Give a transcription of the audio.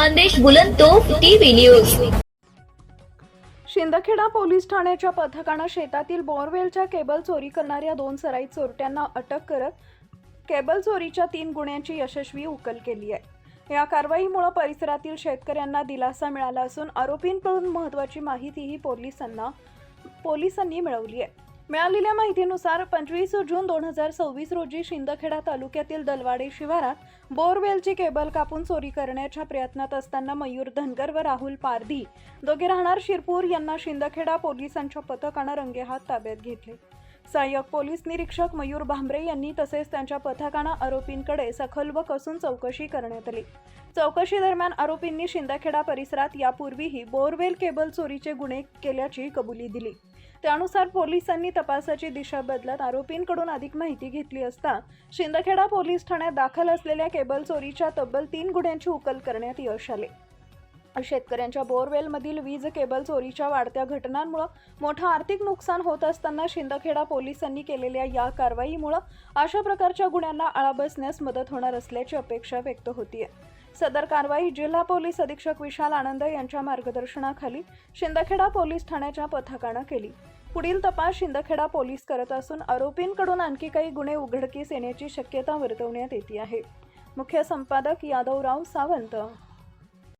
संदेश बुलंदतोफ TV news. Shindkheda police ठाण्याच्या पथकानं शेतातील बोरवेलच्या केबल चोरी करणाऱ्या 2 सराईत चोरट्यांना अटक करत केबल चोरीच्या 3 गुन्ह्यांची यशस्वी उकल केली आहे। या कारवाईमुळे परिसरातील शेतकऱ्यांना दिलासा मिळाला असून आरोपींकडून महत्त्वाची माहितीही पोलिसांनी मिळवली आहे। मिळालेल्या माहितीनुसार 25 जून 2026 रोजी शिंदखेडा तालुक्यातील दलवाडे शिवारात बोरवेलची केबल कापून चोरी करण्याच्या प्रयत्नात असताना मयूर धनगर व राहुल पारधी दोघे राहणार शिरपूर यांना शिंदखेडा पोलिसांच्या पथकानं रंगेहात ताब्यात घेतले। सहाय्यक पोलीस निरीक्षक मयूर भांबरे यांनी तसेच त्यांच्या पथकानं आरोपींकडे सखोल व कसून चौकशी करण्यात आली। चौकशी दरम्यान आरोपींनी शिंदखेडा परिसरात यापूर्वीही बोरवेल केबल चोरीचे गुन्हे केल्याची कबुली दिली। त्यानुसार पोलिसांनी तपासाची दिशा बदलत आरोपींकडून अधिक माहिती घेतली असता शिंदखेडा पोलीस ठाण्यात दाखल असलेल्या केबल चोरीच्या तब्बल 3 गुन्ह्यांची उकल करण्यात यश आले। शेतकऱ्यांच्या बोरवेलमधील वीज केबल चोरीच्या वाढत्या घटनांमुळे मोठं आर्थिक नुकसान होत असताना शिंदखेडा पोलिसांनी केलेल्या या कारवाईमुळे अशा प्रकारच्या गुन्ह्यांना आळा बसण्यास मदत होणार असल्याची अपेक्षा व्यक्त होतीये। सदर कारवाई जिल्हा पोलीस अधीक्षक विशाल आनंद यांच्या मार्गदर्शनाखाली शिंदखेडा पोलीस ठाण्याच्या पथकानं केली। पुढील तपास शिंदखेडा पोलीस करत असून आरोपींकडून आणखी काही गुन्हे उघडकीस येण्याची शक्यता वर्तवण्यात येते आहे। मुख्य संपादक यादवराव सावंत।